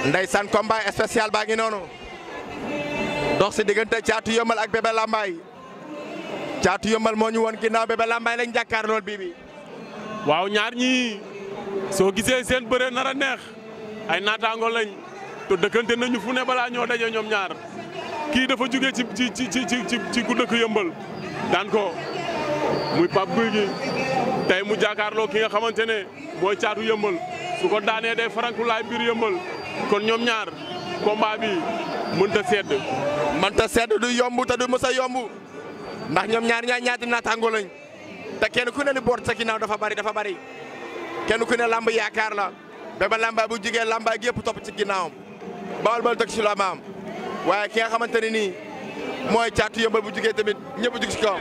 ndeysaan combat spécial baa ngi noonu dox si diggante Caatu Yeumbeul ak Bébé Lambaye Caatu Yeumbeul moo ñu woon ginnaaw Bébé Lambaye lañ jàkkaarlool bii waaw ñaar ñii soo gisee seen bëre nar a neex ay naataango lañ te dëkkante nañu fu ne balaa ñoo daje ñoom ñaar kii dafa jóge ci ku dëkk Yeumbeul daan ko muy Pape Guy gi tey mu jàkkaarloo ki nga xamante ne mooy Caatu Yeumbeul su ko daanee day farankulaay mbir Yeumbeul kon ñoom ñaar combat bi mënta sedd du yomb te du mës a yomb ndax ñoom ñaar ñaati naataango lañ te kenn ku ne li boot sa ginnaaw dafa bari kenn ku ne lamb yaakaar la Bébé Lambaye bu jigee Lambaye gi yëpp topp ci ginnaawam bawal bal tëg si la maam waaye ki nga xamante ne nii mooy Caatu Yeumbeul bu jigee tamit ñëpp jug si kawam.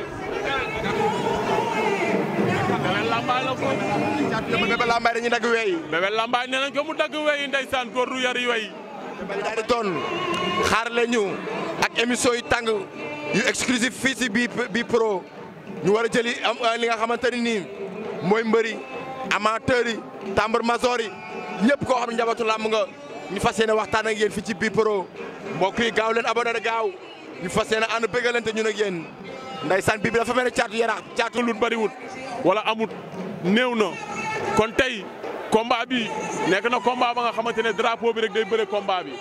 Bébé Lambaye dañuy dagg weyi. Bébé Lambaye nee nañ ko mu dagg weyi ndeysaan góor du yari weyi. daal di doon xaar la ñu ak émission yu tàng yu exclusif fii si bi pro ñu war a jëli am li nga xamante ne nii mooy mbëri amateurs yi tambour major yi ñëpp koo xam ne njabootu làmb nga ñu fas yéene waxtaan ak yéen fii ci bi pro mbokk yi gaaw leen abonné gaaw ñu fas yéene ànd bëggalante ñun ak yéen ndeysaan bii bi dafa mel ne caatu yaraax caatu lu bariwut wala amut néew na kon tey combat bi nekk na combat ba nga xamante ne drapeau bi rek day bëre combat bi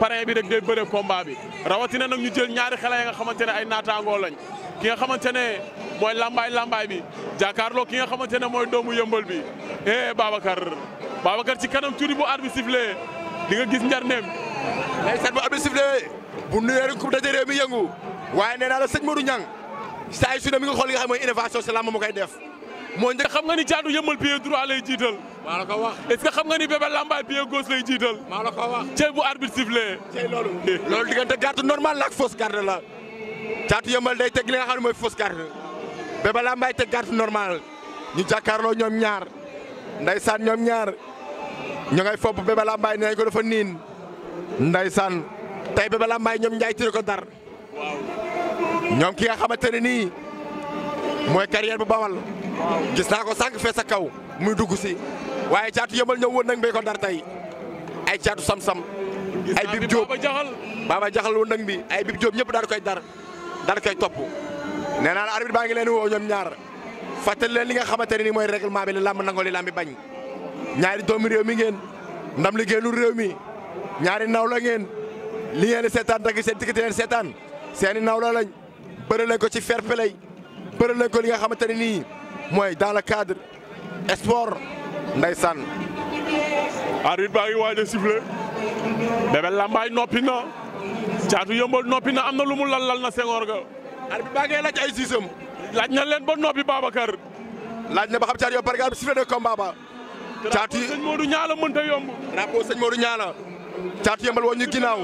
parrain bi rek day bëre combat bi rawatina nag ñu jël ñaari xale yi nga xamante ne ay naataangoo lañ ki nga xamante ne mooy lambaay bi jàkkaarloo ki nga xamante ne mooy doomu Yeumbeul bi Babacar ci kanam tuuti bu arbitre sifflé di nga gis njarneem ndeysaan bu arbitre sifflé bu nuyee rek coupe daje réew mi yëngu waaye nee naa la sëñ Modou Niang saa yu su ne mi nga xool li nga xam mooy innovation si lamb mu koy def moo njëkk xam nga ni Caatu Yeumbeul pied droit lay jiital. maa la ko wax est-ce que xam nga ni Bébé Lambaye pied gauche lay jiital. maa la ko wax cey bu arbitre sifflé. cey loolu diggante garde normal la ak fausse garde la Caatu Yeumbeul day teg li nga xam ne mooy fausse garde Bébé Lambaye teg garde normal ñu jàkkaarloo ñoom ñaar ndeysaan ñoom ñaar ñu ngay fopp Bébé Lambaye nee nañ ko dafa niin ndeysaan tey Bébé Lambaye ñoom Njaay tiri ko dar ñoom ki nga xamante ne nii mooy carrière bu bawal gis naa ko sànq fee sa kaw muy dugg si waaye Caatu Yeumbeul ñëw woon nag mbéy ko dar tey ay caatu sam-sam ay bib Diop Baba Jaxal woon nag bi ay bib Diop ñëpp daal koy dar koy topp nee naa la arbitre baa ngi leen woo ñoom ñaar fàttali leen li nga xamante ne nii mooy règlement bi li làmb nangoo li làmb bi bañ ñaari doomi réew mi ngeen ndam li génnul réew mi ñaari naw la ngeen li ngeen di seetaan dagg seen ticket leen seetaan seeni naw la lañ bëri leen ko ci fair play bëri leen ko li nga xamante ne nii mooy dans le cadre sport ndeysaan arbitre baa ngi waaj a sifflé Bébé Lambaye noppi na Caatu Yeumbeul noppi na am na lu mu lal na sengoor ga arbitre baa ngi laaj ay siisam laaj na leen ba noppi Babacar laaj na ba xam Caatu Yeumbeul par exemple sifflé de combat ba Caatu sëñ Modou Ñaala mënta yomb drapeau sëñ Modou Ñaala Caatu Yeumbeul woon ñu ginnaaw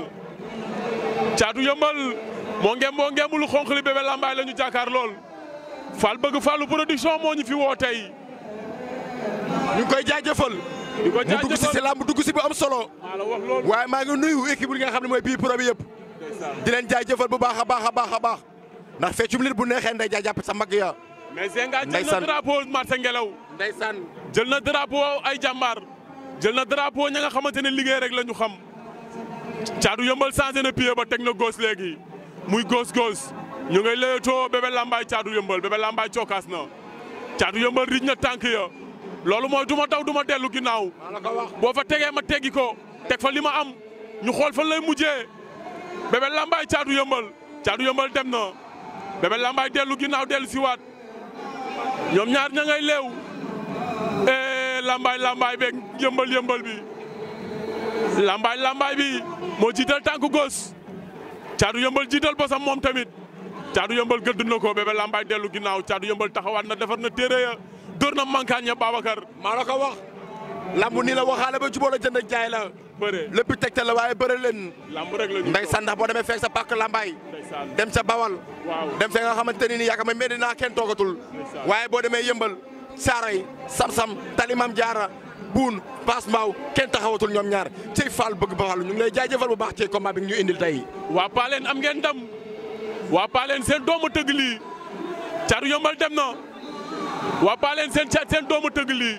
Caatu Yeumbeul moo ngem lu xonq li Bébé Lambaye la ñu jàkkaar lool Fall bëgg Fallu production moo ñu fi woo tey ñu ngi koy jaajëfal mu dugg si si làmb dugg si bu am solo waaye maa ngi nuyu équipe bi nga xam ne mooy bii pro bi yëpp di leen jaajëfal bu baax a baax ndax feccum lit bu neexee nday jaa jàpp sa mag ya mais Zenga jël na drapeau marché ngelaw ndeysaan jël na drapeau ay jàmbaar jël na drapeau ña nga xamante ne liggéey rek la ñu xam Caatu Yeumbeul changé na pied ba teg na gauche léegi muy gauche ñu ngay léetoo Bébé Lambaye Caatu Yeumbeul Bébé Lambaye cokkaas na Caatu Yeumbeul rij na tànk ya loolu mooy du ma daw du ma dellu ginnaaw boo fa tegee ma teggi ko teg fa li ma am ñu xool fan lay mujjee Bébé Lambaye Caatu Yeumbeul dem na Bébé Lambaye dellu ginnaaw dellu si waat ñoom ñaar ña ngay leew Lambaye beeg yëmbal bi Lambaye bi moo jiital tànk gos Caatu Yeumbeul jiital bosam moom tamit Caatu Yeumbeul gëdd na ko Bébé Lambaye dellu ginnaaw Caatu Yeumbeul taxawaat na defar na téere ya dóor na mankaañ ya Babacar maa la ko wax lamb nii la waxaale ba jubóo la jënd ak jaay la bëre lépp tegtal la waaye bëre leen lamb rek la ndeysaan ndax boo demee fekk sa pàkk Lambaye dem sa Bawal dem fee nga xamante ne nii yaakaar ma Medina kenn toogatul waaye boo demee Yeumbeul Saaray Sam-Sam Talimam Jaara Buun Paas Mbaaw kenn taxawatul ñoom ñaar cey Fall bëgg ba Fall ñu ngi lay jaajëfal bu baax ci combat bi ñu indil tey waa Paaleen am ngeen ndam waa Paaleen seen doomu tëgg lii Caatu Yeumbeul dem na waa Paaleen seen doomu tëgg lii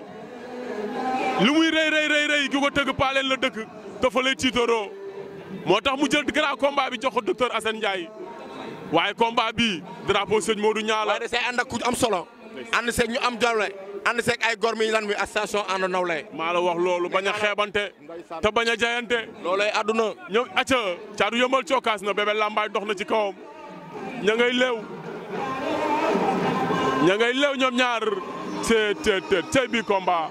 li muy rëy ki ko tëgg paaleen la dëkk dafa lay tiitaroo moo tax mu jël grand combat bi jox ko docteur Assane Ndiaye waaye combat bi drapeau sëñ Modou Niang la. waaye da see ànd ak ku am solo. ànd seeg ñu am doole ànd seeg ay gor mi lan mi station ànd nawle. maa la wax loolu bañ a xeebante te bañ a jayante. loolay àdduna. ñëw acca caatu yëmbal cookaas na Bébé Lambaye dox na ci kawam ña ngay leew ñoom ñaar cey bi combat.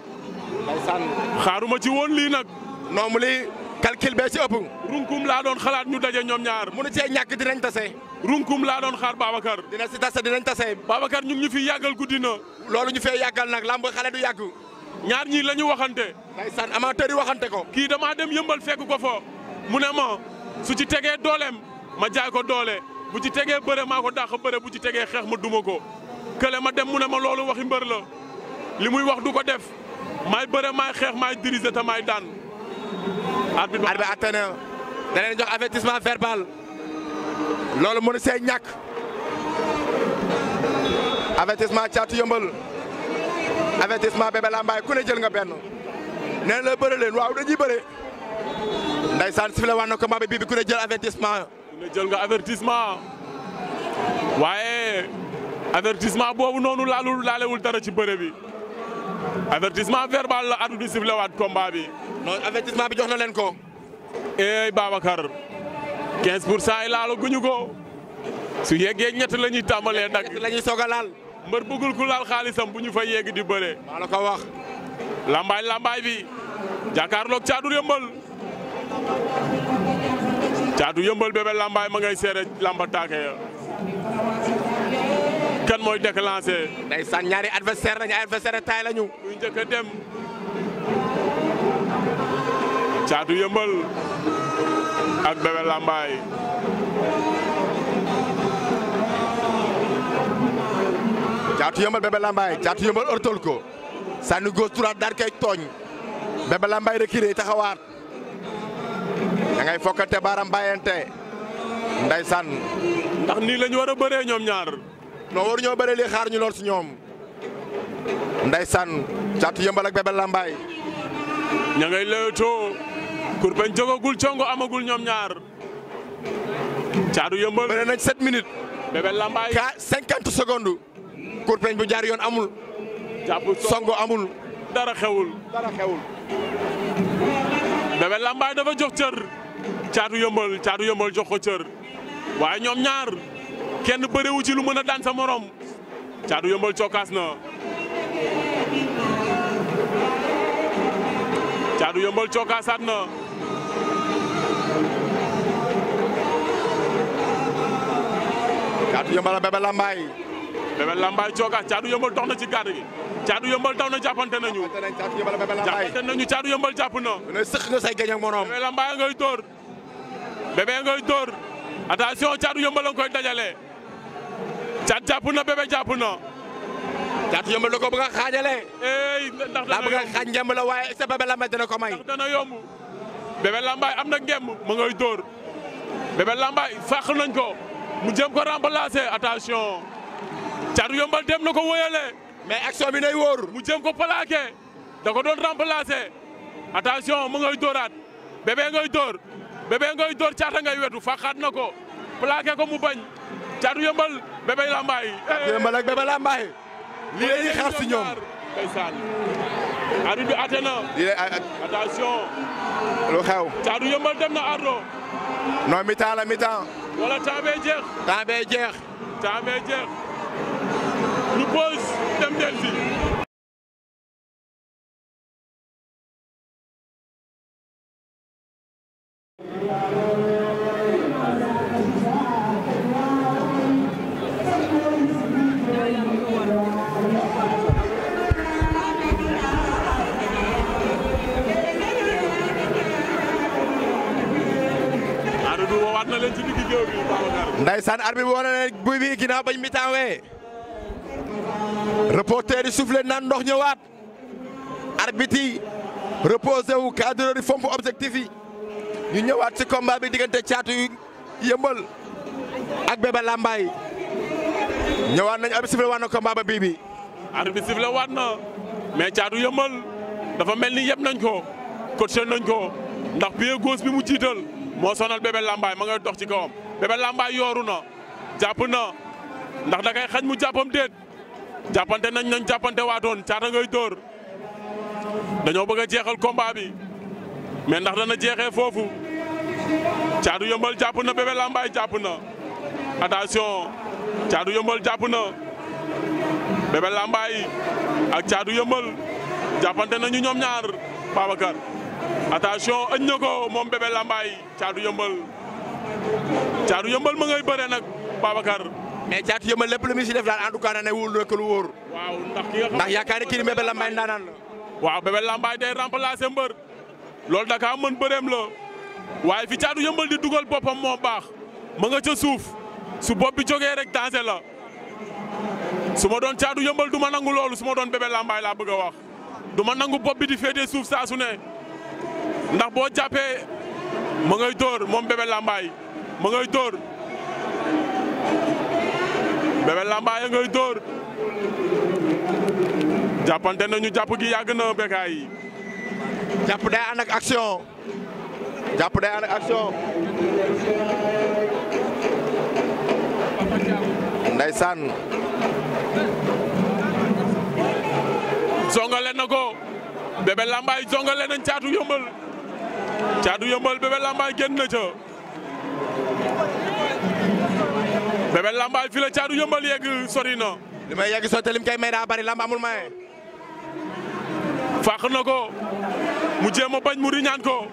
xaaruma ci woon lii nag. non mu lii calcul bee ci ëpp. runkum laa doon xalaat ñu daje ñoom ñaar. munu cee ñàkk dinañ tase. runkum laa doon xaar Babacar. dina si tase dinañ tase. Babacar ñu ngi ñu fi yàggal guddi na. loolu ñu fee yàggal nag lamb xale du yàgg. ñaar ñii la ñu waxante. ndeysaan amateur yi waxante ko. kii damaa dem yëmbal fekk ko fa mu ne ma su ci tegee dooleem ma jaay ko doole bu ci tegee bëre maa ko dàq bëre bu ci tegee xeex ma duma ko. kële ma dem mu ne ma loolu waxi mbër la li muy wax du ko def maay bëre maay xeex maay diriger te maay daan. arbitre atte na da leen jox avertissement verbal loolu mënu see ñàkk avertissement Caatu Yëmbal avertissement Bébé Lambaye ku ne jël nga benn nee la bëre leen waaw dañuy bëre ndeysaan sifle wax na ko bii bi ku ne jël avertissement. ku ne jël nga avertissement waaye avertissement boobu noonu laalewul dara ci bëre bi avertissement verbal la arbitre bi sifle waat combat bi. non avertissement bi jox na leen ko. Babacar 15% yi laalo guñu ko su yeggee ñett la ñuy tàmbalee nag. ñett la ñuy soog a laal. mbër bëggul ku laal xaalisam bu ñu fa yegg di bëre. maa la ko wax. lambaay bi jàkkaarloog Caatu Yëmbal Caatu Yëmbal Bébé Lambaye ma ngay seere lamba taake ya kan mooy déclenché. ndeysaan ñaari adversaire lañu adversaire taay lañu. muy njëkk a dem Caatu Yëmbal ak Bébé Lambaye. Caatu Yëmbal Bébé Lambaye Caatu Yëmbal ortol ko sànni gauche droite daal koy tooñ Bébé Lambaye reculé taxawaat da ngay fokkante baaram bàyyante ndeysaan. ndax nii la ñu war a bëree ñoom ñaar. non waru ñoo bëree lii xaar ñu lool si ñoom ndeysaan Caatu Yëmbal ak Bébé Lambaye. ña ngay leetoo kurpeñ jógagul congo amagul ñoom ñaar. Caatu Yëmbal bëre nañ 7 minutes. Bébé Lambaye 50 secondes. kurpeñ bu jaar yoon amul. jàpp songo amul. dara xewul. Bébé Lambaye dafa jox cër Caatu Yëmbal jox ko cër waaye ñoom ñaar kenn bërewu ci lu mën a daan sa morom. Caatu Yëmbal cokkaas na Caatu Yëmbal cokkaasaat na Caatu Yëmbal ak Bébé Lambaye. Bébé Lambaye cokkaas Caatu Yëmbal dox na ci gàdd gi Caatu Yëmbal daw na jàppante nañu. Caatu Yëmbal jàpp na. ne sëq nga say gañ ak morom. Bébé Lambaye ngay dóor Bébé ngay dóor attention Caatu Yëmbal la nga koy dajale Caat jàpp na Bébé jàpp na. Caatu Yëmbal da ko bëgg a xaajale. ndax daa bëgg a xaaj ngemb la waaye sa Bébé Lambaye dina ko may. ndax dana yomb Bébé Lambaye am na ngemb ma ngay dóor Bébé Lambaye fàq nañ ko mu jëm ko remplacer attention Caatu Yëmbal dem na ko wóyale. mais action bi nay wóor. mu jëm ko plaqué da ko doon remplacer attention mu ngay dóoraat Bébé ngay dóor Caata ngay wetu fàqaat na ko plaqué ko mu bañ Caatu Yëmbal Bébé Lambaye. Caatu Yëmbal ak Bébé Lambaye. lii la ñuy xaar si ñoom. ndeysaan arbitre bi atte na. attention. lu xew. Caatu Yëmbal dem na ardo. non mi-temps la mi-temps. wala temps bee jeex. temps bee jeex. temps bee jeex. ñu pause dem delsi. Ndeysaan arbitre bi wane ne buy bi ginnaaw bañ mi-temps wee reporter yi soufflé naan ndox ñëwaat arbitre yi reposé wu cadre yi fomp objectif yi ñu ñëwaat ci combat bi diggante Caatu Yëmbal ak Bébé Lambaye ñëwaat nañ arbitre sifflé waat na combat ba bii bi arbitre sifflé waat na mais Caatu Yëmbal dafa mel ni yeb nañ ko coaché nañ ko ndax pied gauche bi mu jiital moo sonal Bébé Lambaye ma ngay dox ci kawam Bébé Lambaye yooru na jàpp na ndax da kay xañ mu jàppam déet jàppante nañ jàppante waatoon Caata ngay dóor dañoo bëgg a jeexal combat bi mais ndax dana jeexee foofu Caatu Yeumbeul jàpp na Bébé Lambaye jàpp na attention Caatu Yeumbeul jàpp na Bébé Lambaye ak Caatu Yeumbeul jàppante nañu ñoom ñaar Babacar attention ëñ na ko moom Bébé Lambaye Caatu Yeumbeul ma ngay bëre nag Babacar. mais Caatu Yeumbeul lépp lu muy si def daal en tout cas ne wul rek lu wóor. waaw ndax yaakaar ne kii ni Bébé Lambaye ndaanaan la. waaw Bébé Lambaye day remplacer mbër loolu da kaa mën bëreem la waaye fi Caatu Yeumbeul di dugal boppam moo baax ma nga ca suuf su bopp bi jógee rek danger la su ma doon Caatu Yeumbeul du ma nangu loolu su ma doon Bébé Lambaye laa bëgg a wax du ma nangu bopp bi di féetee suuf saa su ne ndax boo jàppee ma ngay dóor moom Bébé Lambaye ma ngay dóor Bébé Lambaye ngay dóor jàppante nañu jàpp gi yàgg na Bécaye yi. jàpp day ànd ak action jàpp day ànd ak action. Ndeysaan. zongale na ko Bébé Lambaye zongale nañ Caatu Yeumbeul Caatu Yeumbeul Bébé Lambaye génn na ca Bébé Lambaye fi la Caatu Yeumbeul yegg sori na. li may yegg soo te lim kay may daa bari lamb amul maye. fàq na ko mu jéem a bañ mu riñaan ko.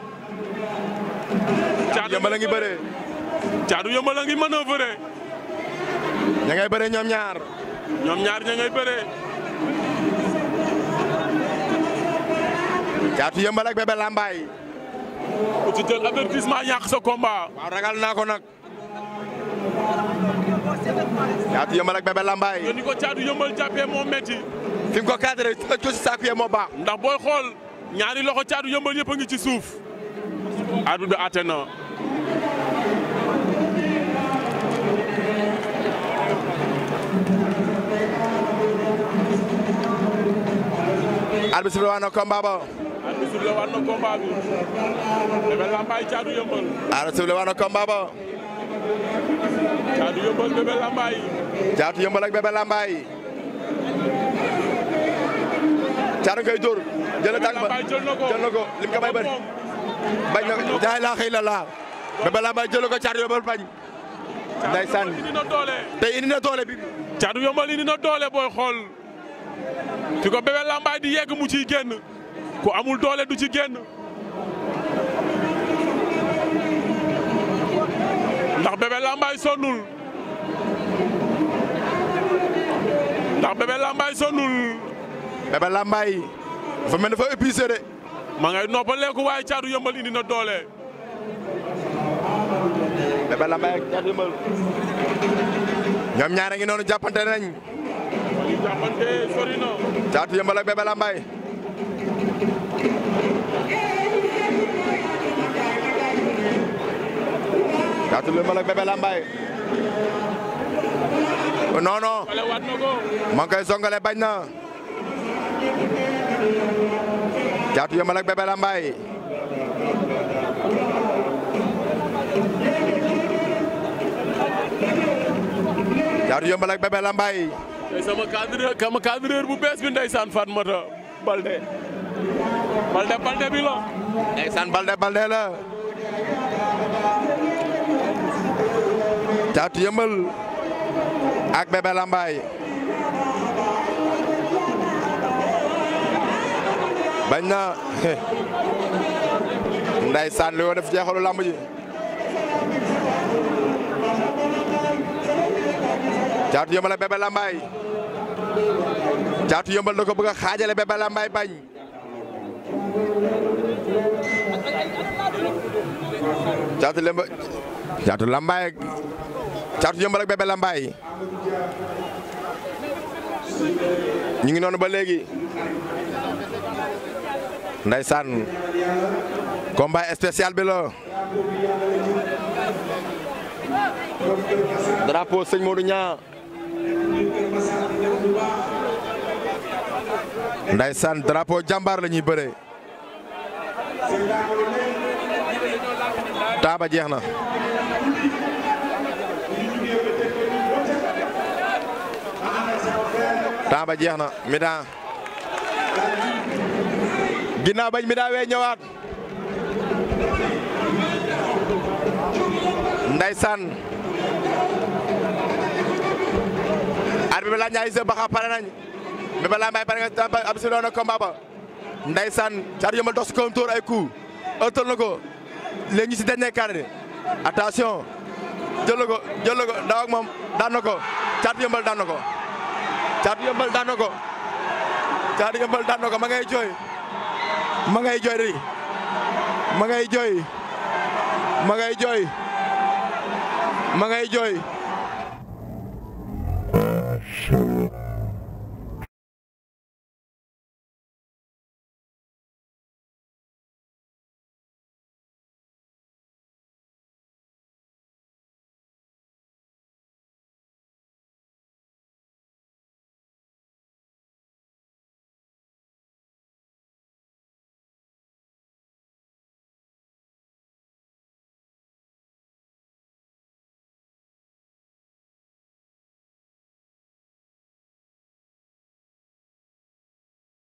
Caatu Yeumbeul a ngi bëree. Caatu Yeumbeul a ngi manœuvrer. ña ngay bëree ñoom ñaar. ñoom ñaar ña ngay bëree. Caatu Yeumbeul ak Bébé Lambaye. ku ci jël avertissement ñàkk sa combat. waaw ragal naa ko nag. Caatu Yeumbeul ak Bébé Lambaye. yow ni ko Caatu Yeumbeul jàppee moo metti. fi mu ko cadré tëj ko si saako yee moo baax. ndax booy xool ñaari loxo Caatu Yeumbeul yëpp a ngi ci suuf. arbitre bi àtte na. arbitre sifflé waat na combat ba. arbitre sifflé waat na combat bi. Bébé Lambaye Caatu Yeumbeul. arbitre sifflé waat na combat ba. Caatu Yeumbeul Bébé Lambaye. Caatu Yeumbeul ak Bébé Lambaye. Caatu ngay dóor. jël na tànk ba jël na ko lim ko may bëri. bañ na ko jaay laa xëy na laa. Bébé Lambaye jël ko Caatu Yeumbeul bañ. ndeysaan tey indi na doole bi. Caatu Yeumbeul indi na doole booy xool. fi ko Bébé Lambaye di yegg mu ciy génn. ku amul doole du ci génn. ndax Bébé Lambaye sonnul. ndax Bébé Lambaye sonnul. Bébé Lambaye dafa mel dafa épuisé de. ma ngay noppaleeku waaye Caatu Yeumbeul indi na doole. Bébé Lambaye ak Caatu Yeumbeul. ñoom ñaar a ngi noonu jàppante nañ. ñu jàppante sori na. Caatu Yeumbeul ak Bébé Lambaye. Caatu Yeumbeul ak Bébé Lambaye. non non. ma ngi koy songale bañ na. Caatu Yeumbeul ak Bébé Lambaye. Caatu Yeumbeul ak Bébé Lambaye. tey sama cadreur bu bees bi ndeysaan Fatmata Balde. Balde bi la. ndeysaan Balde la. Caatu Yeumbeul ak Bébé Lambaye. bañ na. ndeysaan li woo def jeexalu lamb ji. Caatu Yeumbeul ak Bébé Lambaye. Caatu Yeumbeul da ko bëgg a xaajale Bébé Lambaye bañ. Caatu Lambaye Caatu Yeumbeul ak Bébé Lambaye. ñu ngi noonu ba léegi. Ndeysaan combat spécial bi la. drapeau sëñ Modou Niang. Ndeysaan drapeau jàmbaar la ñuy bëree. Taaba jeex na. Taaba jeex na mi-temps. Ginnaaw bañ mi-temps wee ñëwaat. Ndeysaan. arbitre bi laaj ñaari sa baxa pare nañ. Bébé Lambaye pare nga ab si doon combat ba. Ndeysaan Caatu Yeumbeul dox si kawam tóor ay coup ëttal na ko léegi ñu si dernier quart attention jël na ko daw ak moom daan na ko Caatu Yeumbeul daan na ko Caatu Yeumbeul daan na ko Caatu Yeumbeul daan na ko ma ngay jooy ma ngay jooy ri ma ngay jooy ma ngay jooy ma ngay jooy